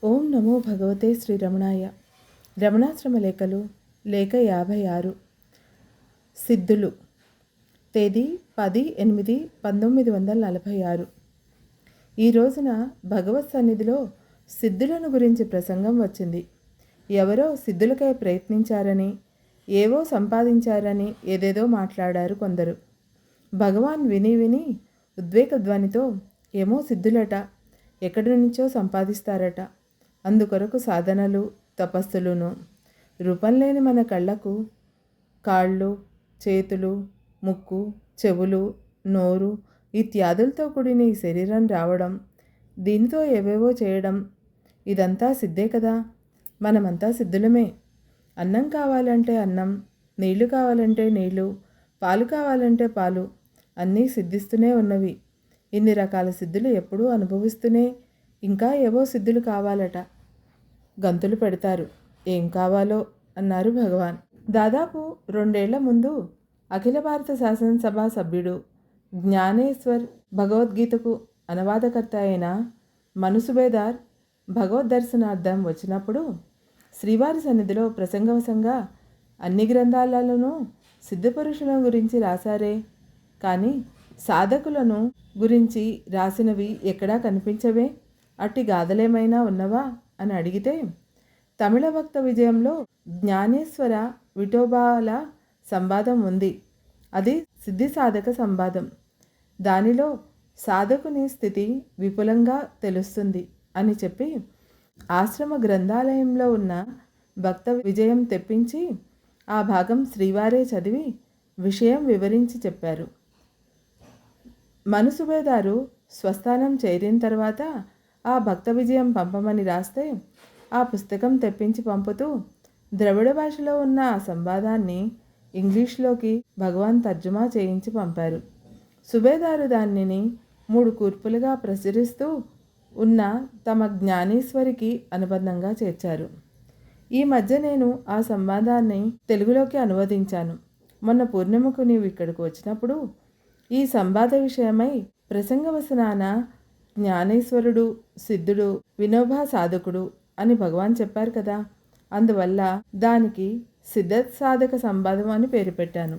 ఓం నమో భగవతే శ్రీరమణాయ. రమణాశ్రమ లేఖలు లేఖ 56. సిద్ధులు. తేదీ 10/8/1946. ఈ రోజున భగవత్ సన్నిధిలో సిద్ధులను గురించి ప్రసంగం వచ్చింది. ఎవరో సిద్ధులకై ప్రయత్నించారని, ఏవో సంపాదించారని ఏదేదో మాట్లాడారు కొందరు. భగవాన్ విని విని ఉద్వేగ ధ్వనితో ఏమో సిద్ధులట, ఎక్కడి నుంచో సంపాదిస్తారట, అందుకొరకు సాధనలు తపస్సులును. రూపం లేని మన కళ్ళకు కాళ్ళు, చేతులు, ముక్కు, చెవులు, నోరు ఇత్యాదులతో కూడిన ఈ శరీరం రావడం, దీనితో ఏవేవో చేయడం, ఇదంతా సిద్ధే కదా. మనమంతా సిద్ధులమే. అన్నం కావాలంటే అన్నం, నీళ్లు కావాలంటే నీళ్లు, పాలు కావాలంటే పాలు, అన్నీ సిద్ధిస్తూనే ఉన్నవి. ఇన్ని రకాల సిద్ధులు ఎప్పుడూ అనుభవిస్తూనే ఇంకా ఏవో సిద్ధులు కావాలట. గంతులు పెడతారు. ఏం కావాలో అన్నారు భగవాన్. దాదాపు 2 ఏళ్ల ముందు అఖిల భారత శాసనసభ సభ్యుడు, జ్ఞానేశ్వర్, భగవద్గీతకు అనువాదకర్త అయిన మను సుబేదార్ భగవద్ దర్శనార్థం వచ్చినప్పుడు శ్రీవారి సన్నిధిలో ప్రసంగవశంగా అన్ని గ్రంథాలలోనూ సిద్ధపురుషుల గురించి రాశారే కానీ సాధకులను గురించి రాసినవి ఎక్కడా కనిపించవే, అట్టి గాథలేమైనా ఉన్నవా అని అడిగితే, తమిళ భక్త విజయంలో జ్ఞానేశ్వర విఠోబాల సంవాదం ఉంది. అది సిద్ధి సాధక సంవాదం. దానిలో సాధకుని స్థితి విపులంగా తెలుస్తుంది అని చెప్పి ఆశ్రమ గ్రంథాలయంలో ఉన్న భక్త విజయం తెప్పించి ఆ భాగం శ్రీవారే చదివి విషయం వివరించి చెప్పారు. మను సుబేదారు స్వస్థానం చేరిన తర్వాత ఆ భక్త విజయం పంపమని రాస్తే ఆ పుస్తకం తెప్పించి పంపుతూ ద్రవిడ భాషలో ఉన్న ఆ సంవాదాన్ని ఇంగ్లీష్లోకి భగవాన్ తర్జుమా చేయించి పంపారు. సుబేదారు దానిని 3 కూర్పులుగా ప్రచురిస్తూ ఉన్న తమ జ్ఞానేశ్వరికి అనుబంధంగా చేర్చారు. ఈ మధ్య నేను ఆ సంవాదాన్ని తెలుగులోకి అనువదించాను. మొన్న పూర్ణిమకు నీవు ఇక్కడికి వచ్చినప్పుడు ఈ సంవాద విషయమై ప్రసంగవసనాన జ్ఞానేశ్వరుడు సిద్ధుడు, వినోబా సాధకుడు అని భగవాన్ చెప్పారు కదా. అందువల్ల దానికి సిద్ధ సాధక సంవాదం అని పేరు పెట్టాను.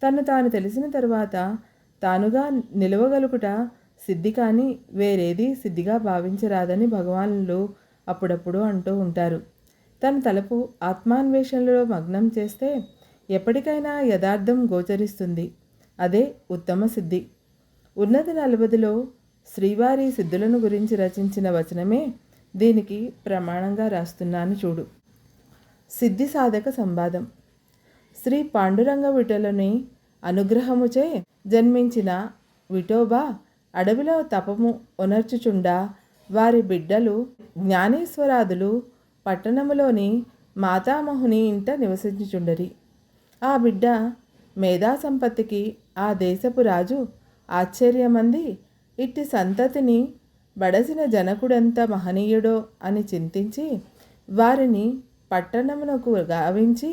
తాను తెలిసిన తర్వాత తానుగా నిలవగలుగుట సిద్ధి కానీ వేరేది సిద్ధిగా భావించరాదని భగవానులు అప్పుడప్పుడు అంటూ ఉంటారు. తన తలపు ఆత్మాన్వేషణలో మగ్నం చేస్తే ఎప్పటికైనా యథార్థం గోచరిస్తుంది. అదే ఉత్తమ సిద్ధి. ఉన్నతి 40లో శ్రీవారి సిద్ధులను గురించి రచించిన వచనమే దీనికి ప్రమాణంగా రాస్తున్నాను చూడు. సిద్ధి సాధక సంవాదం. శ్రీ పాండురంగ విఠలుని అనుగ్రహముచే జన్మించిన విఠోబా అడవిలో తపము ఒనర్చుచుండా వారి బిడ్డలు జ్ఞానేశ్వరాదులు పట్టణములోని మాతామహుని ఇంట నివసించుచుండరి. ఆ బిడ్డ మేధా సంపత్తికి ఆ దేశపు రాజు ఆశ్చర్యమంది ఇట్టి సంతతిని బడసిన జనకుడెంత మహనీయుడో అని చింతించి వారిని పట్టణమునకు గావించి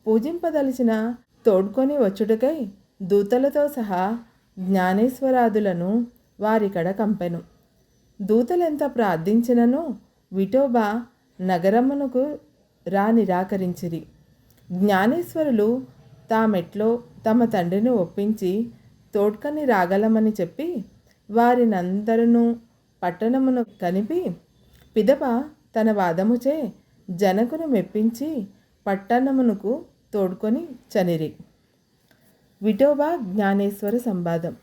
పూజింపదలిచిన తోడ్కొని వచ్చుటకై దూతలతో సహా జ్ఞానేశ్వరాదులను వారికడ కంపెను. దూతలెంత ప్రార్థించినను విఠోబా నగరమునకు నిరాకరించిరి. జ్ఞానేశ్వరులు తామెట్లో తమ తండ్రిని ఒప్పించి తోడ్కని రాగలమని చెప్పి వారినందరూ పట్టణమును కనిపి పిదప తన వాదముచే జనకును మెప్పించి పట్టణమునకు తోడ్కొని చనిరి. విఠోబా జ్ఞానేశ్వర సంవాదం.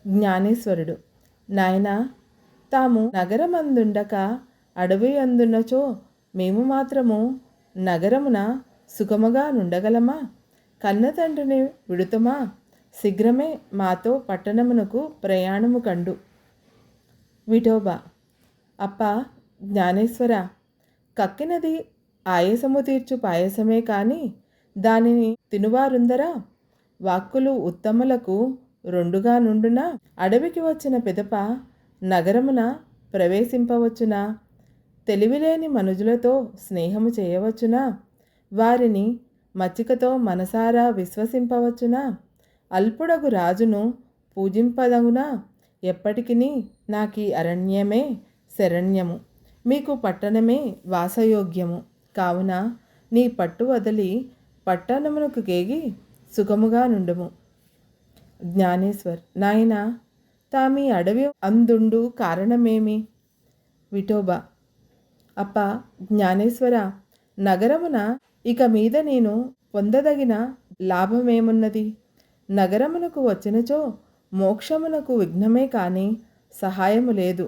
జ్ఞానేశ్వరుడు: నాయనా, తాము నగరమందుండక అడవి అందున్నచో మేము మాత్రము నగరమున సుఖముగా నుండగలమా? కన్న తండ్రిని విడుతమా? శీఘ్రమే మాతో పట్టణమునకు ప్రయాణము కండు. విఠోబా: అప్పా జ్ఞానేశ్వర, కక్కినది ఆయాసము తీర్చు పాయసమే కాని దానిని తినువారుందరా? వాక్కులు ఉత్తములకు 2గా నుండునా? అడవికి వచ్చిన పిదప నగరమున ప్రవేశింపవచ్చునా? తెలివిలేని మనుజులతో స్నేహము చేయవచ్చునా? వారిని మచ్చికతో మనసారా విశ్వసింపవచ్చునా? అల్పుడగు రాజును పూజింపదగునా? ఎప్పటికినీ నాకీ అరణ్యమే శరణ్యము. మీకు పట్టణమే వాసయోగ్యము. కావున నీ పట్టు వదిలి పట్టణమునకు కేగి సుఖముగా నుండుము. జ్ఞానేశ్వర్: నాయనా, తామీ అడవి అందుండు కారణమేమి? విఠోబా: అప్ప జ్ఞానేశ్వర, నగరమున ఇక మీద నేను పొందదగిన లాభమేమున్నది? నగరమునకు వచ్చినచో మోక్షమునకు విఘ్నమే కాని సహాయము లేదు.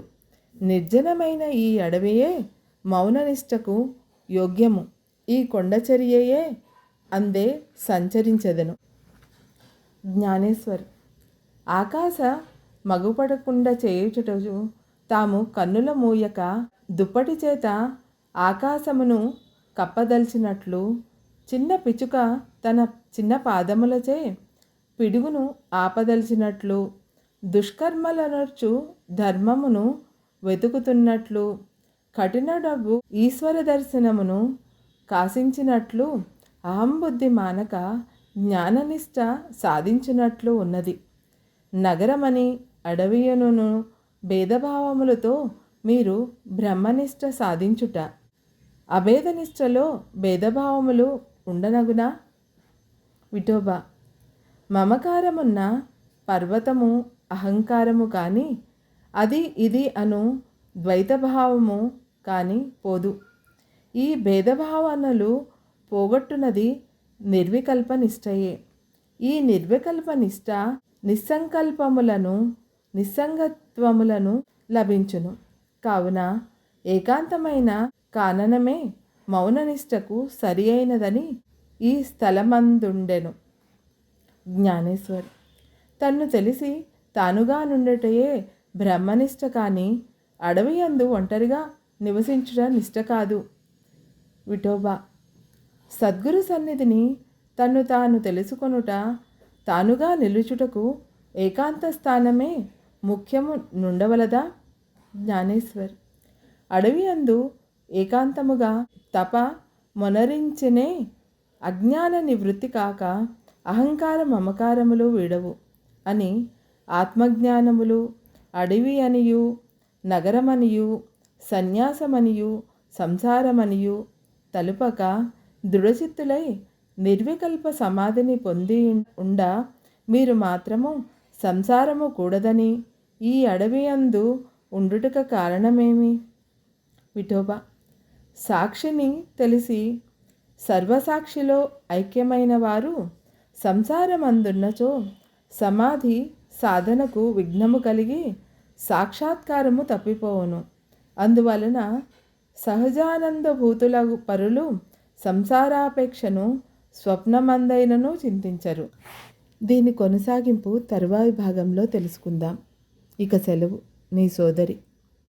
నిర్జనమైన ఈ అడవియే మౌననిష్టకు యోగ్యము. ఈ కొండచరియయే అందే సంచరించెదను. జ్ఞానేశ్వర్: ఆకాశ మగుపడకుండా చేయుటకు తాము కన్నుల మూయక దుప్పటి చేత ఆకాశమును కప్పదలిచినట్లు, చిన్న పిచుక తన చిన్న పాదములచే పిడుగును ఆపదలిచినట్లు, దుష్కర్మలనర్చు ధర్మమును వెతుకుతున్నట్లు, కఠినడగు ఈశ్వర దర్శనమును కాసించినట్లు, అహంబుద్ధి మానక జ్ఞాననిష్ట సాధించినట్లు ఉన్నది. నగరమని అడవియనును భేదభావములతో మీరు బ్రహ్మనిష్ట సాధించుట. అభేదనిష్టలో భేదభావములు ఉండనగునా? విఠోబా: మమకారమున్న పర్వతము అహంకారము కాని, అది ఇది అను ద్వైతభావము కాని పోదు. ఈ భేదభావనలు పోగొట్టునది నిర్వికల్ప నిష్టయే. ఈ నిర్వికల్ప నిష్ట నిస్సంకల్పములను నిస్సంగత్వములను లభించును. కావున ఏకాంతమైన కాననమే మౌననిష్టకు సరి అయినదని ఈ స్థలమందుండెను. జ్ఞానేశ్వర్: తన్ను తెలిసి తానుగా నుండుటయే బ్రహ్మనిష్ట కాని, అడవి యందు ఒంటరిగా నివసించుట నిష్ట కాదు. విఠోబా: సద్గురు సన్నిధిని తన్ను తాను తెలుసుకొనుట, తానుగా నిలుచుటకు ఏకాంత స్థానమే ముఖ్యము నుండవలదా? జ్ఞానేశ్వర్: అడవి యందు ఏకాంతముగా తప మొనరించినే అజ్ఞాన నివృత్తి కాక అహంకార మమకారములు వీడవు అని ఆత్మజ్ఞానములు అడవి అనియు నగరమనియు సన్యాసమనియు సంసారమనియు తలుపక దృఢచిత్తులై నిర్వికల్ప సమాధిని పొంది ఉండ, మీరు మాత్రము సంసారము కూడదని ఈ అడవి యందు ఉండుటక కారణమేమి? విఠోబా: సాక్షిని తెలిసి సర్వసాక్షిలో ఐక్యమైన వారు సంసారమందున్నచో సమాధి సాధనకు విఘ్నము కలిగి సాక్షాత్కారము తప్పిపోవును. అందువలన సహజానందభూతులగు పరులు సంసారాపేక్షను స్వప్నమందైనను చింతించరు. దీని కొనసాగింపు తరువాయి భాగంలో తెలుసుకుందాం. ఇక సెలవు. నీ సోదరి.